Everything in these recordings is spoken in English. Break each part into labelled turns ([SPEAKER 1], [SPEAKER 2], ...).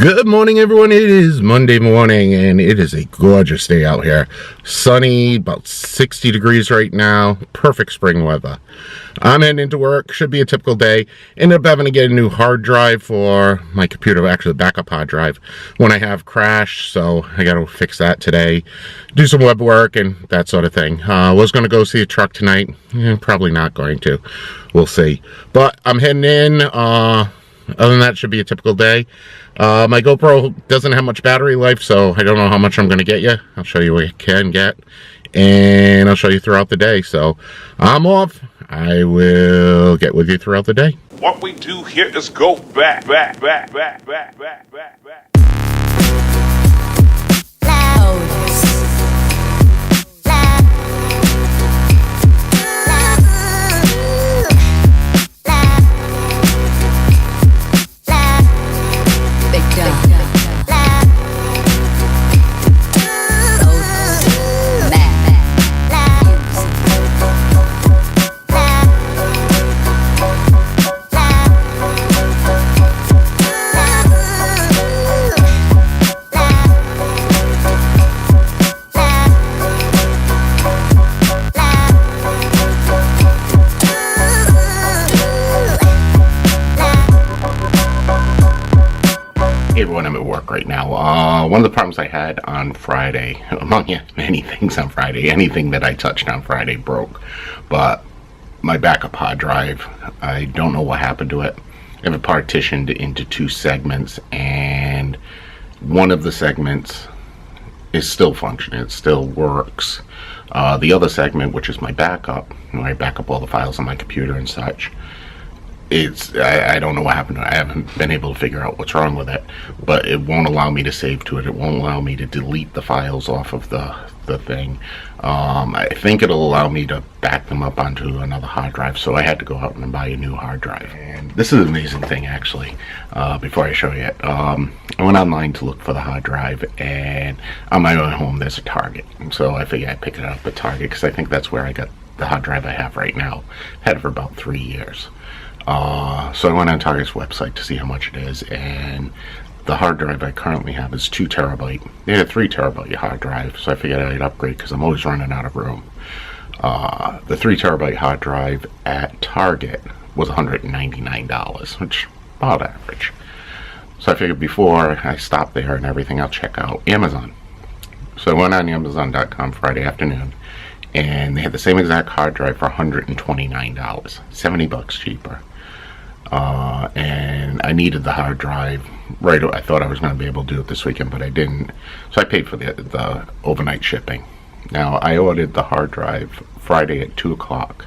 [SPEAKER 1] Good morning, everyone. It is Monday morning, and it is a gorgeous day out here. Sunny, about 60 degrees right now. Perfect spring weather. I'm heading into work. Should be a typical day. Ended up having to get a new hard drive for my computer, actually a backup hard drive, when I have crashed, so I got to fix that today. Do some web work and that sort of thing. Was going to go see a truck tonight. Probably not going to. We'll see. But I'm heading in. Other than that, should be a typical day. My GoPro doesn't have much battery life, so I don't know how much I'm going to get you. I'll show you what I can get, and I'll show you throughout the day. So I'm off. I will get with you throughout the day.
[SPEAKER 2] What we do here is go back.
[SPEAKER 1] Hey everyone, I'm at work right now. One of the problems I had on Friday, among many things on Friday, anything that I touched on Friday broke, but my backup hard drive, I don't know what happened to it. I have it partitioned into two segments, and one of the segments is still functioning, it still works. The other segment, which is my backup, where I back up all the files on my computer and such, I don't know what happened to it. I haven't been able to figure out what's wrong with it, but it won't allow me to save to it. It won't allow me to delete the files off of the thing. I think it'll allow me to back them up onto another hard drive, so I had to go out and buy a new hard drive. And this is an amazing thing, actually. Before I show you it, I went online to look for the hard drive, and on my way home there's a Target, so I figured I'd pick it up at Target because I think that's where I got the hard drive I have right now. I've had it for about 3 years. So I went on Target's website to see how much it is, and the hard drive I currently have is 2 terabyte. They had a 3 terabyte hard drive, so I figured I'd upgrade because I'm always running out of room. The 3 terabyte hard drive at Target was $199, which is about average. So I figured before I stop there and everything, I'll check out Amazon. So I went on Amazon.com Friday afternoon, and they had the same exact hard drive for $129, 70 bucks cheaper. And I needed the hard drive right away. I thought I was going to be able to do it this weekend, but I didn't. So I paid for the overnight shipping. Now, I ordered the hard drive Friday at 2 o'clock.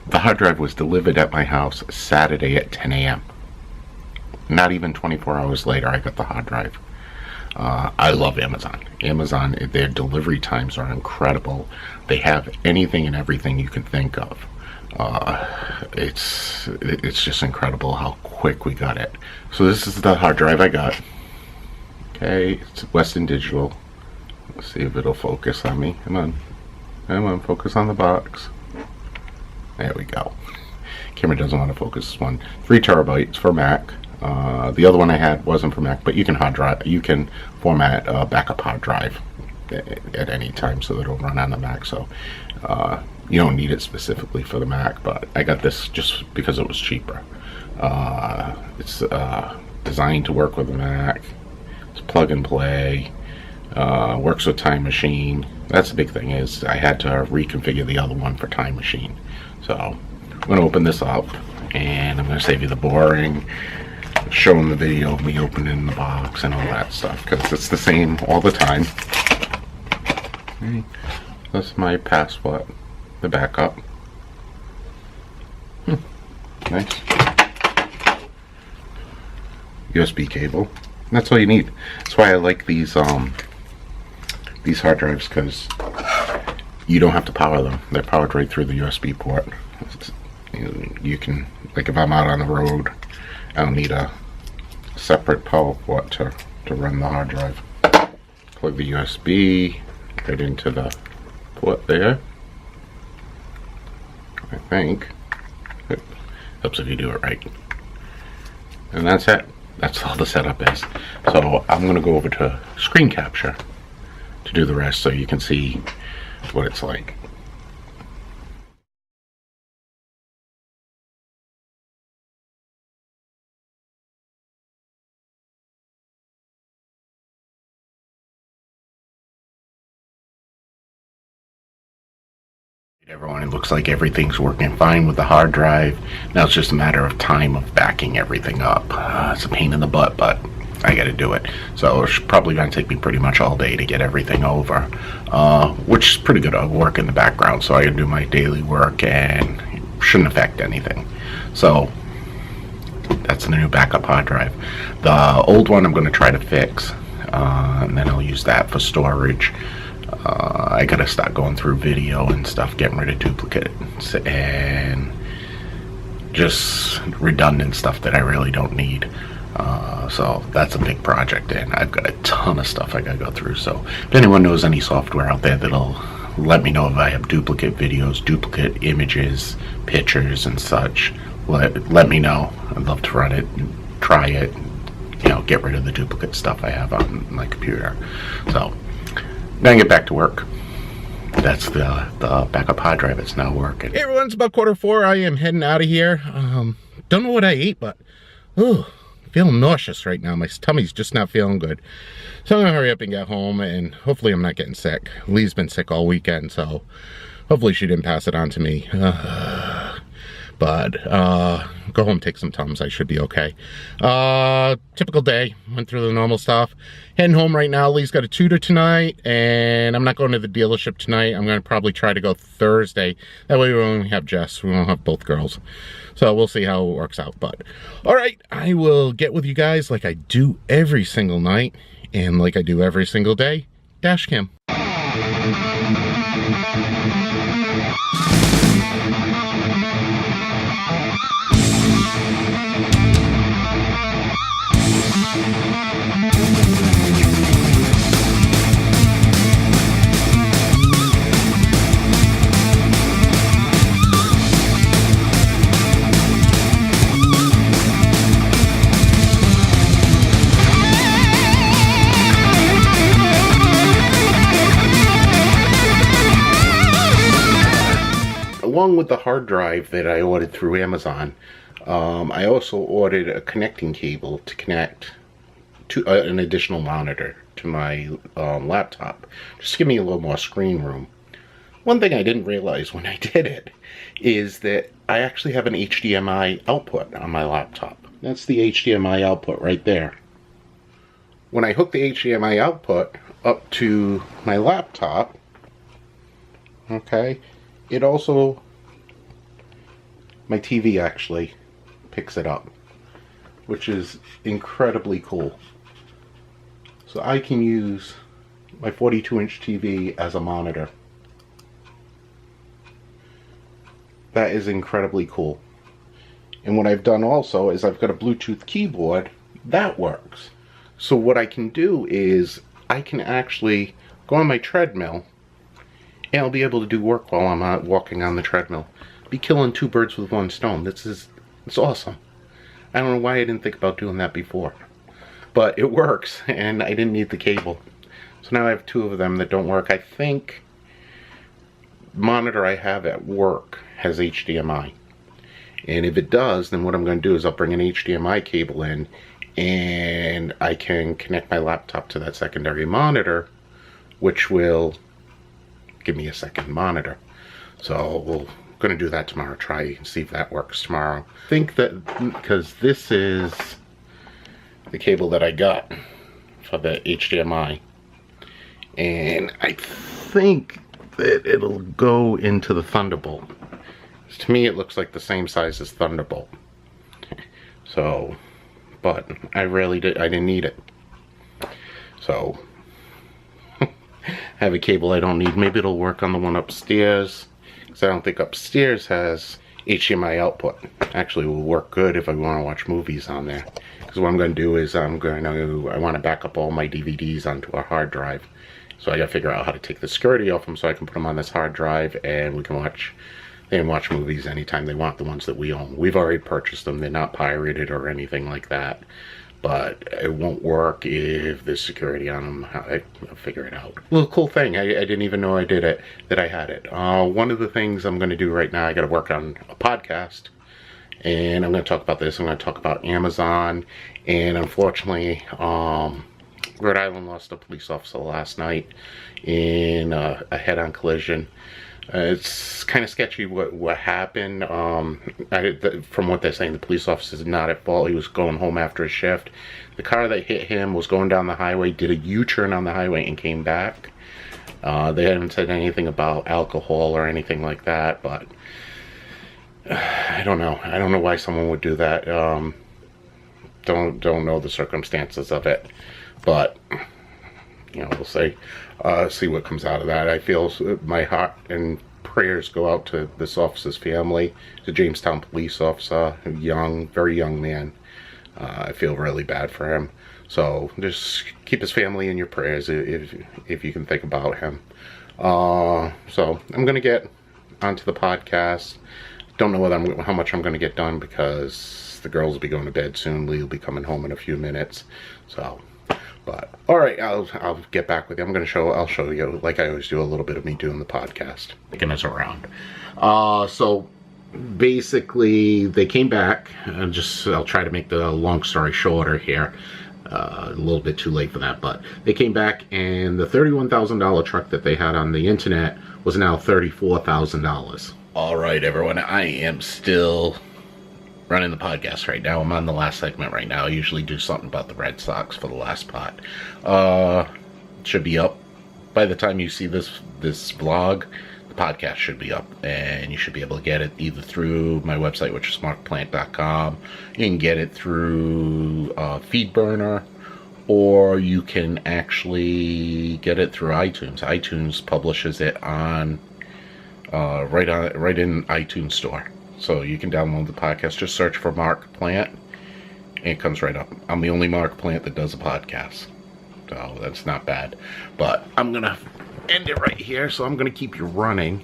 [SPEAKER 1] The hard drive was delivered at my house Saturday at 10 a.m. Not even 24 hours later, I got the hard drive. I love Amazon. Amazon, their delivery times are incredible. They have anything and everything you can think of. It's just incredible how quick we got it. So this is the hard drive I got. Okay, it's Western Digital. Let's see if it'll focus on me. Come on, focus on the box. There we go. Camera doesn't want to focus this one. 3 terabytes for Mac. The other one I had wasn't for Mac, but you can format a backup hard drive at any time so that it'll run on the Mac. So you don't need it specifically for the Mac, but I got this just because it was cheaper. It's designed to work with the Mac. It's plug and play. Works with Time Machine. That's the big thing, is I had to reconfigure the other one for Time Machine. So I'm going to open this up, and I'm going to save you the boring showing the video of me opening the box and all that stuff, because it's the same all the time. Okay. That's my passport, the backup. Nice. USB cable. That's all you need. That's why I like these hard drives, because you don't have to power them. They're powered right through the USB port. You can, like, if I'm out on the road, I don't need a separate power port to run the hard drive. Plug the USB right into the port there. I think. It helps if you do it right. And that's it. That's all the setup is. So I'm going to go over to screen capture to do the rest so you can see what it's like. Everyone, it looks like everything's working fine with the hard drive. Now it's just a matter of time of backing everything up. It's a pain in the butt, but I gotta do it. So it's probably gonna take me pretty much all day to get everything over, which is pretty good work in the background. So I can do my daily work and it shouldn't affect anything. So that's the new backup hard drive. The old one I'm gonna try to fix, and then I'll use that for storage. I gotta start going through video and stuff, getting rid of duplicates and just redundant stuff that I really don't need. So that's a big project, and I've got a ton of stuff I gotta go through. So if anyone knows any software out there that'll let me know if I have duplicate videos, duplicate images, pictures and such, let me know. I'd love to run it and try it, you know, get rid of the duplicate stuff I have on my computer. So gonna get back to work. That's the backup hard drive. It's now working. Hey everyone, it's about 4:15. I am heading out of here. Don't know what I ate, but feeling nauseous right now. My tummy's just not feeling good. So I'm gonna hurry up and get home, and hopefully I'm not getting sick. Lee's been sick all weekend, so hopefully she didn't pass it on to me. But go home, take some Tums. I should be okay. Typical day. Went through the normal stuff. Heading home right now. Lee's got a tutor tonight, and I'm not going to the dealership tonight. I'm going to probably try to go Thursday. That way we only have Jess. We won't have both girls. So we'll see how it works out. But all right, I will get with you guys like I do every single night and like I do every single day. Dash cam. Along with the hard drive that I ordered through Amazon, I also ordered a connecting cable to connect to an additional monitor to my laptop, just to give me a little more screen room. One thing I didn't realize when I did it is that I actually have an HDMI output on my laptop. That's the HDMI output right there. When I hook the HDMI output up to my laptop, okay, it also, my TV actually picks it up, which is incredibly cool. So I can use my 42-inch TV as a monitor. That is incredibly cool. And what I've done also is I've got a Bluetooth keyboard that works. So what I can do is I can actually go on my treadmill and I'll be able to do work while I'm out walking on the treadmill. Be killing two birds with one stone. It's awesome. I don't know why I didn't think about doing that before. But it works, and I didn't need the cable. So now I have two of them that don't work. I think the monitor I have at work has HDMI. And if it does, then what I'm going to do is I'll bring an HDMI cable in, and I can connect my laptop to that secondary monitor, which will give me a second monitor. So we're going to do that tomorrow, try and see if that works tomorrow. I think that because this is the cable that I got for the HDMI, and I think that it'll go into the Thunderbolt. To me it looks like the same size as Thunderbolt. So, but I didn't need it. So I have a cable I don't need. Maybe it'll work on the one upstairs, because I don't think upstairs has HDMI output. Actually, it will work good if I want to watch movies on there. Because what I'm going to do is I want to back up all my DVDs onto a hard drive. So I got to figure out how to take the security off them so I can put them on this hard drive, and they can watch movies anytime they want, the ones that we own. We've already purchased them. They're not pirated or anything like that. but it won't work if there's security on them. I'll figure it out. Well, cool thing. I didn't even know I did it, that I had it. One of the things I'm going to do right now, I got to work on a podcast. And I'm going to talk about this. I'm going to talk about Amazon. And unfortunately, Rhode Island lost a police officer last night in a head-on collision. It's kind of sketchy what happened. From what they're saying, the police officer is not at fault. He was going home after a shift. The car that hit him was going down the highway, did a U-turn on the highway, and came back. They haven't said anything about alcohol or anything like that, but I don't know. I don't know why someone would do that. Don't know the circumstances of it, but we'll see what comes out of that. I feel my heart and prayers go out to this officer's family, the Jamestown police officer, a very young man. I feel really bad for him. So just keep his family in your prayers if you can think about him. So I'm gonna get onto the podcast. Don't know how much I'm gonna get done because the girls will be going to bed soon. Lee will be coming home in a few minutes. So. But all right, I'll get back with you. I'll show you, like I always do, a little bit of me doing the podcast, taking us around. So basically, they came back. I'll try to make the long story shorter here. A little bit too late for that, but they came back, and the $31,000 truck that they had on the internet was now $34,000. All right, everyone, I am still running the podcast right now. I'm on the last segment right now. I usually do something about the Red Sox for the last part. It should be up by the time you see this vlog. The podcast should be up, and you should be able to get it either through my website, which is markplant.com. You can get it through FeedBurner, or you can actually get it through iTunes. iTunes publishes it on right in iTunes Store. So you can download the podcast. Just search for Mark Plant, and it comes right up. I'm the only Mark Plant that does a podcast, so that's not bad. But I'm gonna end it right here. So I'm gonna keep you running.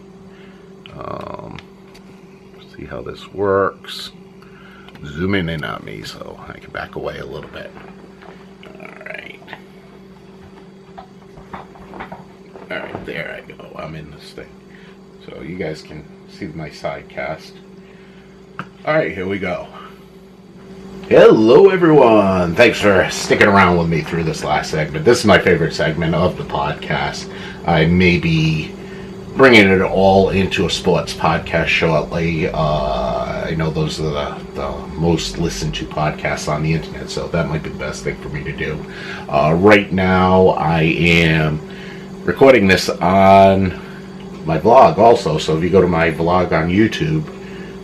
[SPEAKER 1] See how this works. Zooming in on me so I can back away a little bit. All right, there I go. I'm in this thing, so you guys can see my side cast. Alright, here we go. Hello everyone! Thanks for sticking around with me through this last segment. This is my favorite segment of the podcast. I may be bringing it all into a sports podcast shortly. I know those are the most listened to podcasts on the internet, so that might be the best thing for me to do. Right now, I am recording this on my vlog also, so if you go to my vlog on YouTube,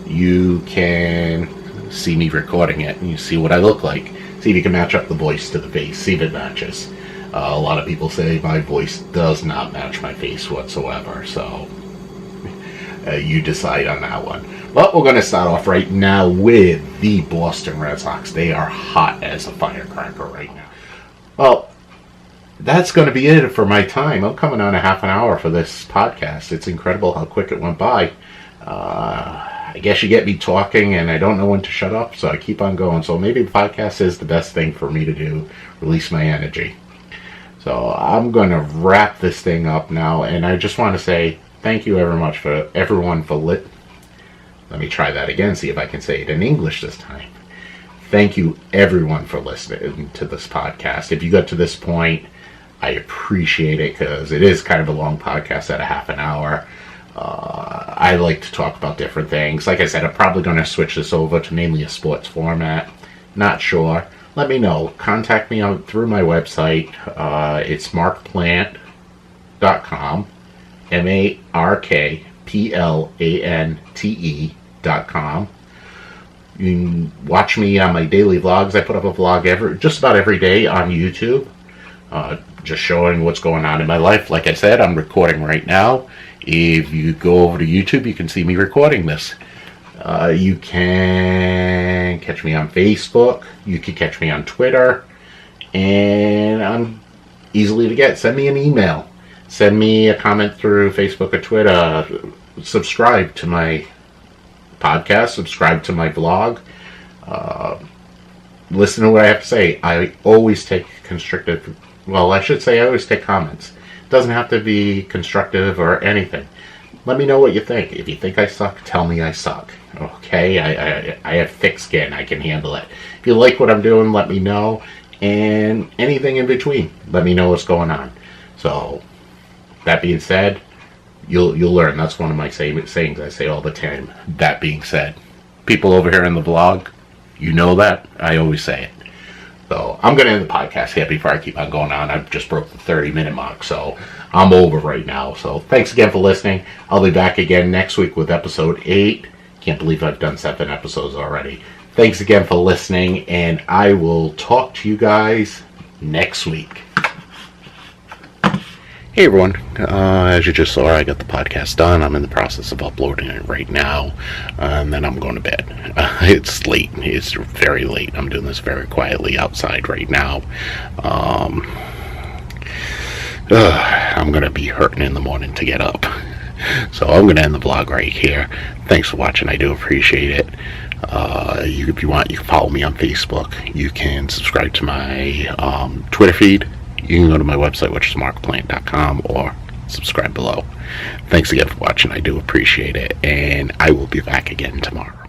[SPEAKER 1] you can see me recording it, and you see what I look like. See if you can match up the voice to the face, see if it matches. A lot of people say my voice does not match my face whatsoever, so you decide on that one. But we're going to start off right now with the Boston Red Sox. They are hot as a firecracker right now. Well, that's going to be it for my time. I'm coming on a half an hour for this podcast. It's incredible how quick it went by. I guess you get me talking and I don't know when to shut up, so I keep on going. So maybe the podcast is the best thing for me to do, release my energy. So I'm going to wrap this thing up now, and I just want to say thank you very much for everyone for Let me try that again, see if I can say it in English this time. Thank you everyone for listening to this podcast. If you got to this point, I appreciate it, because it is kind of a long podcast at a half an hour. I like to talk about different things. Like I said, I'm probably going to switch this over to mainly a sports format. Not sure. Let me know. Contact me through my website. It's markplant.com. markplante.com. You can watch me on my daily vlogs. I put up a vlog just about every day on YouTube. Just showing what's going on in my life. Like I said, I'm recording right now. If you go over to YouTube, you can see me recording this. You can catch me on Facebook. You can catch me on Twitter. And I'm easily to get. Send me an email. Send me a comment through Facebook or Twitter. Subscribe to my podcast. Subscribe to my vlog. listen to what I have to say. I always take constructive, well, I should say I always take comments. It doesn't have to be constructive or anything. Let me know what you think. If you think I suck, tell me I suck. Okay? I have thick skin. I can handle it. If you like what I'm doing, let me know. And anything in between, let me know what's going on. So, that being said, you'll learn. That's one of my sayings I say all the time. That being said, people over here in the vlog, you know that. I always say it. So I'm going to end the podcast here before I keep on going on. I've just broke the 30-minute mark, so I'm over right now. So thanks again for listening. I'll be back again next week with episode 8. Can't believe I've done 7 episodes already. Thanks again for listening, and I will talk to you guys next week. Hey everyone, as you just saw, I got the podcast done. I'm in the process of uploading it right now, and then I'm going to bed. It's late. It's very late. I'm doing this very quietly outside right now. I'm going to be hurting in the morning to get up. So I'm going to end the vlog right here. Thanks for watching. I do appreciate it. If you want, you can follow me on Facebook. You can subscribe to my Twitter feed. You can go to my website, which is markplant.com, or subscribe below. Thanks again for watching. I do appreciate it, and I will be back again tomorrow.